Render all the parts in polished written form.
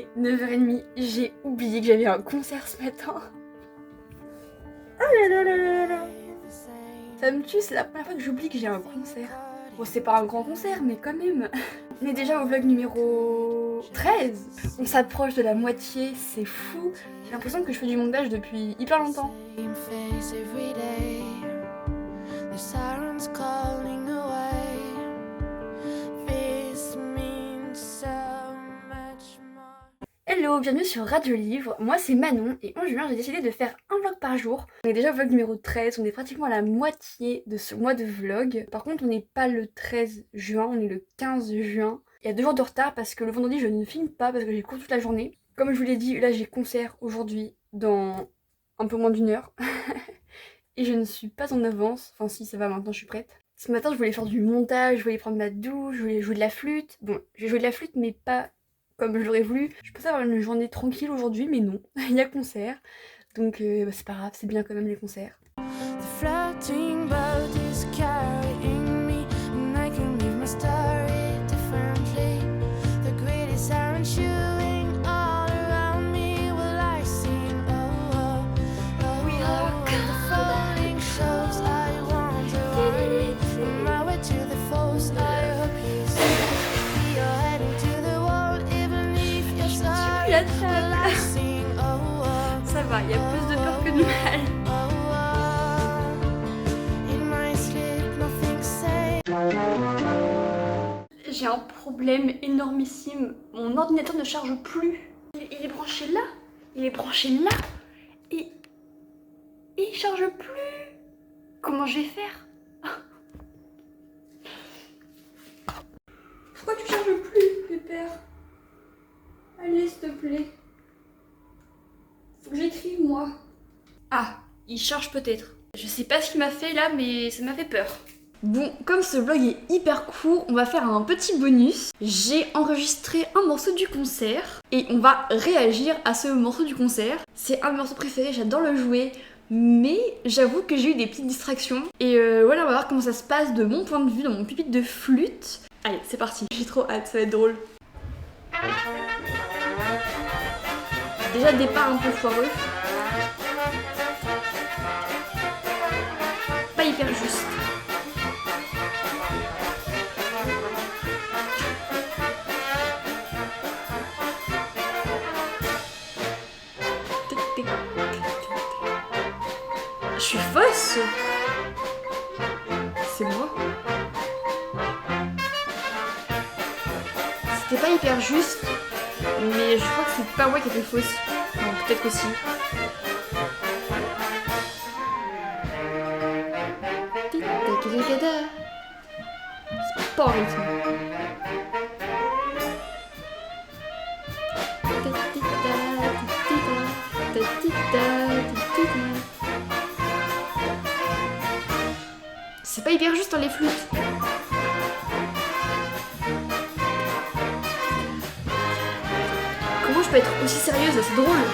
est 9h30, j'ai oublié que j'avais un concert ce matin. Oh là là là là là. Ça me tue, c'est la première fois que j'oublie que j'ai un concert. Bon, c'est pas un grand concert, mais quand même. On est déjà au vlog numéro 13. On s'approche de la moitié, c'est fou. J'ai l'impression que je fais du montage depuis hyper longtemps. Hello, bienvenue sur Radio Livre, moi c'est Manon et en juin j'ai décidé de faire un vlog par jour. On est déjà au vlog numéro 13, on est pratiquement à la moitié de ce mois de vlog. Par contre on n'est pas le 13 juin, on est le 15 juin. Il y a 2 jours de retard parce que le vendredi je ne filme pas parce que j'ai cours toute la journée. Comme je vous l'ai dit, là j'ai concert aujourd'hui dans un peu moins d'une heure. Et je ne suis pas en avance, enfin si ça va maintenant je suis prête. Ce matin je voulais faire du montage, je voulais prendre ma douche, je voulais jouer de la flûte. Bon, j'ai joué de la flûte mais pas comme je l'aurais voulu. Je pensais avoir une journée tranquille aujourd'hui, mais non, il y a concert. Donc c'est pas grave, c'est bien quand même les concerts. Ça va, il y a plus de peur que de mal. J'ai un problème énormissime. Mon ordinateur ne charge plus. Il est branché là. Il est branché là. Et il charge plus. Comment je vais faire? Pourquoi tu charges plus, Pépère? Allez, s'il te plaît. Faut que j'écrive, moi. Ah, il charge peut-être. Je sais pas ce qu'il m'a fait là, mais ça m'a fait peur. Bon, comme ce vlog est hyper court, on va faire un petit bonus. J'ai enregistré un morceau du concert et on va réagir à ce morceau du concert. C'est un de mes morceaux préférés, j'adore le jouer, mais j'avoue que j'ai eu des petites distractions. Et voilà, on va voir comment ça se passe de mon point de vue, dans mon pupitre de flûte. Allez, c'est parti. J'ai trop hâte, ça va être drôle. Déjà, départ un peu foireux. Pas hyper juste. Je suis fausse. C'est moi. C'était pas hyper juste. Mais je crois que c'est pas moi qui étais fausse. Non, peut-être aussi. C'est pas en rythme. C'est pas hyper juste dans les flûtes. Comment je peux être aussi sérieuse? C'est drôle.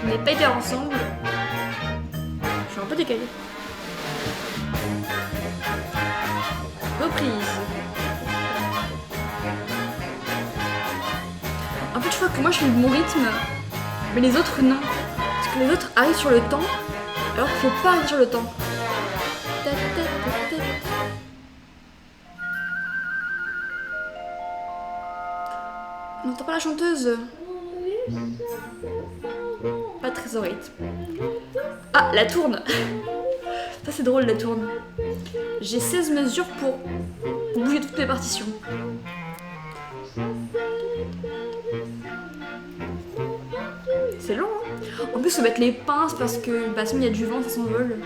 On n'est pas hyper ensemble. Je suis un peu décalée. Reprise. En fait, je crois que moi je fais mon rythme, mais les autres non. Parce que les autres arrivent sur le temps, alors qu'il faut pas arriver sur le temps. On n'entend pas la chanteuse. Pas très au rythme. Ah, la tourne. Ça c'est drôle, la tourne. J'ai 16 mesures pour bouger toutes mes partitions. C'est long, hein. En plus, faut mettre les pinces parce que sinon il y a du vent, ça s'envole.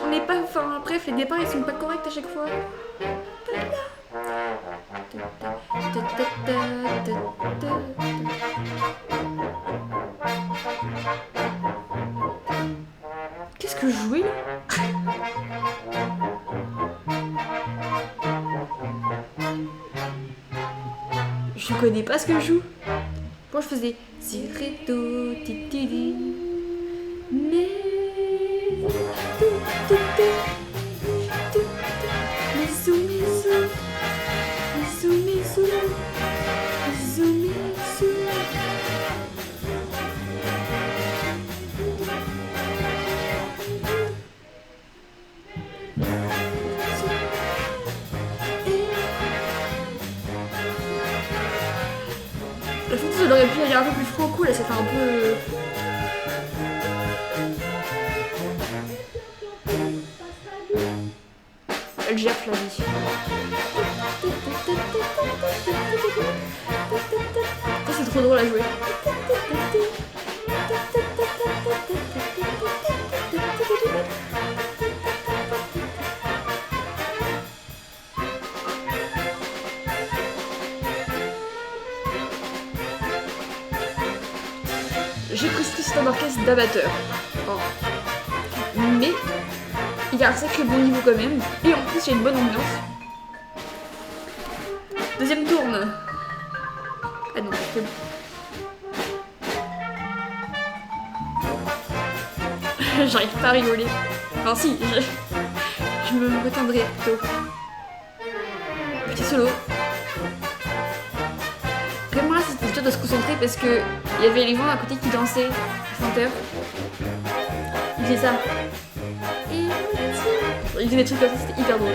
On n'est pas... Enfin, bref, les départs, ils sont pas corrects à chaque fois. Qu'est-ce que je jouais là? Je connais pas ce que je joue. Bon, je faisais si ré do ti ti di mais bisou bisou bisou bisou bisou bisou. La photo, ça aurait pu aller un peu plus franco, là, ça fait un peu... Elle gère Flavie. Ça, c'est trop drôle à jouer. J'ai précisé que c'est un orchestre d'amateurs. Oh. Mais il y a un sacré bon niveau quand même. Et en plus, il y a une bonne ambiance. Deuxième tourne. Ah non, c'est bon. J'arrive pas à rigoler. Enfin si, je me retiendrai plutôt. Petit solo. Vraiment là, c'était dur de se concentrer parce que il y avait les gens à côté qui dansaient, les chanteurs. Ils faisaient ça. Ils faisaient des trucs comme ça, c'était hyper drôle.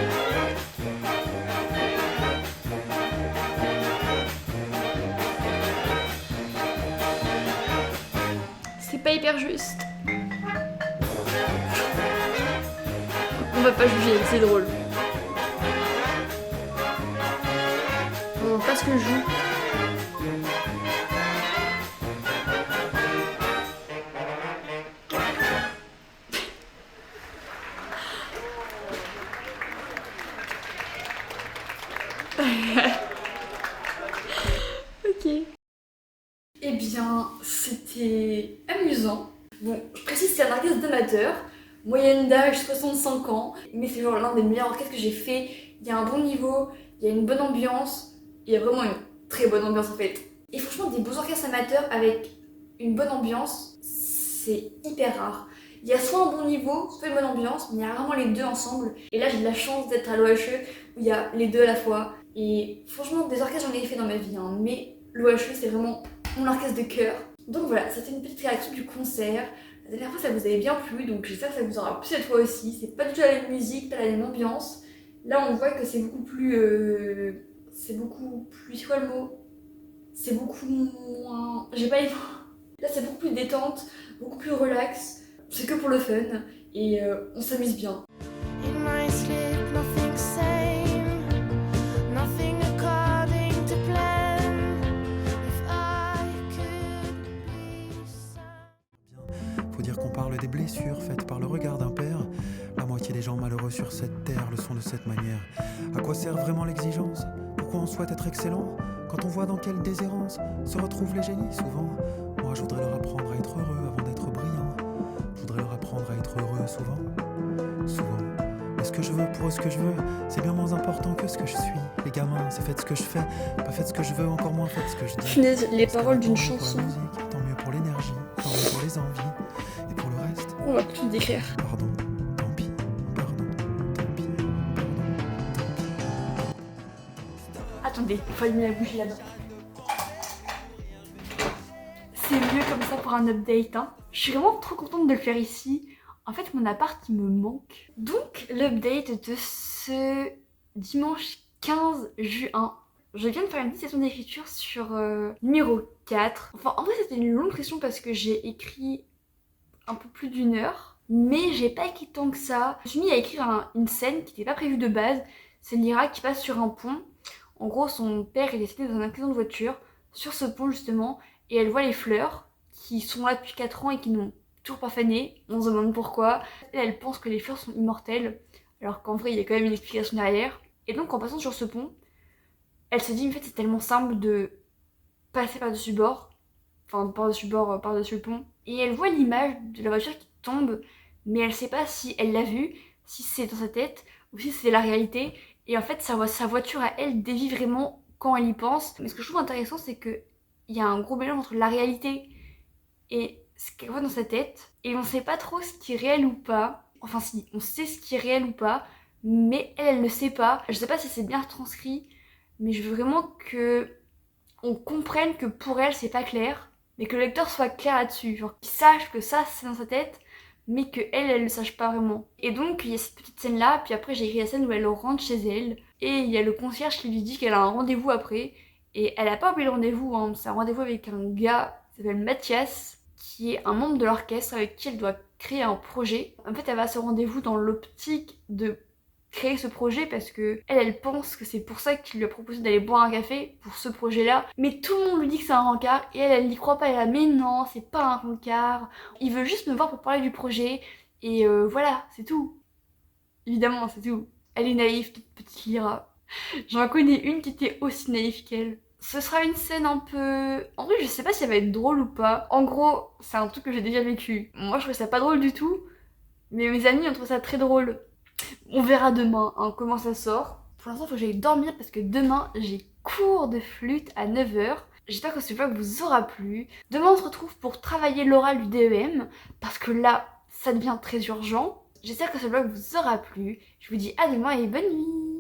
C'est pas hyper juste. On va pas juger, c'est drôle. On voit pas ce que je joue. Ok. Eh bien, c'était amusant. Bon, je précise, c'est un orchestre d'amateur. Moyenne d'âge 65 ans. Mais c'est genre l'un des meilleurs orchestres que j'ai fait. Il y a un bon niveau, il y a une bonne ambiance. Il y a vraiment une très bonne ambiance en fait. Et franchement, des beaux orchestres amateurs avec une bonne ambiance, c'est hyper rare. Il y a soit un bon niveau, soit une bonne ambiance, mais il y a vraiment les deux ensemble. Et là, j'ai de la chance d'être à l'OHE où il y a les deux à la fois. Et franchement, des orchestres, j'en ai fait dans ma vie, hein, mais l'OHE, c'est vraiment mon orchestre de cœur. Donc voilà, c'était une petite réaction du concert. La dernière fois, ça vous avait bien plu, donc j'espère que ça vous aura plu cette fois aussi. C'est pas du tout la même musique, pas la même ambiance. Là, on voit que c'est beaucoup plus... c'est quoi le mot? C'est beaucoup moins... J'ai pas les mots. Là, c'est beaucoup plus détente, beaucoup plus relax. C'est que pour le fun, et on s'amuse bien. Faut dire qu'on parle des blessures faites par le regard d'un père. La moitié des gens malheureux sur cette terre le sont de cette manière. À quoi sert vraiment l'exigence? Pourquoi on souhaite être excellent quand on voit dans quelle déshérence se retrouvent les génies souvent? Moi je voudrais leur apprendre à être heureux avant d'être brillant. Je voudrais leur apprendre à être heureux souvent. Mais ce que je veux pour eux, ce que je veux, c'est bien moins important que ce que je suis. Les gamins, c'est faites ce que je fais, pas faites ce que je veux, encore moins faites ce que je dis. Punaise, les paroles d'une chanson. Pour la musique, tant mieux pour l'énergie, tant mieux pour les envies. Et pour le reste, On va tout décrire. pardon, tant pis, pardon, tant pis, pardon, tant pis. Attendez, il faut allumer la bougie là-bas. C'est mieux comme ça pour un update, hein. Je suis vraiment trop contente de le faire ici. En fait, mon appart, il me manque. Donc, l'update de ce dimanche 15 juin. Je viens de faire une petite session d'écriture sur numéro 4. Enfin, en vrai, c'était une longue session parce que j'ai écrit un peu plus d'une heure. Mais j'ai pas écrit tant que ça. Je me suis mis à écrire une scène qui n'était pas prévue de base. C'est Lyra qui passe sur un pont. En gros, son père est décédé dans un accident de voiture. Sur ce pont, justement. Et elle voit les fleurs qui sont là depuis 4 ans et qui n'ont toujours pas fané. On se demande pourquoi. Elle pense que les fleurs sont immortelles. Alors qu'en vrai, il y a quand même une explication derrière. Et donc, en passant sur ce pont, elle se dit, en fait, c'est tellement simple de passer par-dessus bord. Enfin, par-dessus bord, par-dessus le pont. Et elle voit l'image de la voiture qui tombe, mais elle sait pas si elle l'a vue, si c'est dans sa tête, ou si c'est la réalité. Et en fait, sa voiture à elle dévie vraiment quand elle y pense. Mais ce que je trouve intéressant, c'est que il y a un gros mélange entre la réalité et ce qu'elle voit dans sa tête. Et on sait pas trop ce qui est réel ou pas. Enfin si, on sait ce qui est réel ou pas, mais elle ne sait pas. Je sais pas si c'est bien transcrit, mais je veux vraiment que on comprenne que pour elle c'est pas clair, mais que le lecteur soit clair là-dessus, genre qu'il sache que ça c'est dans sa tête, mais que elle ne sache pas vraiment. Et donc il y a cette petite scène là, puis après j'ai écrit la scène où elle rentre chez elle, et il y a le concierge qui lui dit qu'elle a un rendez-vous après, et elle a pas oublié le rendez-vous, hein. C'est un rendez-vous avec un gars qui s'appelle Mathias, qui est un membre de l'orchestre avec qui elle doit créer un projet. En fait elle va à ce rendez-vous dans l'optique de créer ce projet parce que elle pense que c'est pour ça qu'il lui a proposé d'aller boire un café pour ce projet-là. Mais tout le monde lui dit que c'est un rencard et elle n'y croit pas. Elle a mais non, c'est pas un rencard. Il veut juste me voir pour parler du projet et voilà, c'est tout. Évidemment, c'est tout. Elle est naïve, toute petite Lyra. J'en connais une qui était aussi naïve qu'elle. Ce sera une scène un peu... En vrai, je sais pas si elle va être drôle ou pas. En gros, c'est un truc que j'ai déjà vécu. Moi, je trouvais ça pas drôle du tout. Mais mes amis ont trouvé ça très drôle. On verra demain hein, comment ça sort. Pour l'instant, il faut que j'aille dormir parce que demain, j'ai cours de flûte à 9h. J'espère que ce vlog vous aura plu. Demain, on se retrouve pour travailler l'oral du DEM parce que là, ça devient très urgent. J'espère que ce vlog vous aura plu. Je vous dis à demain et bonne nuit.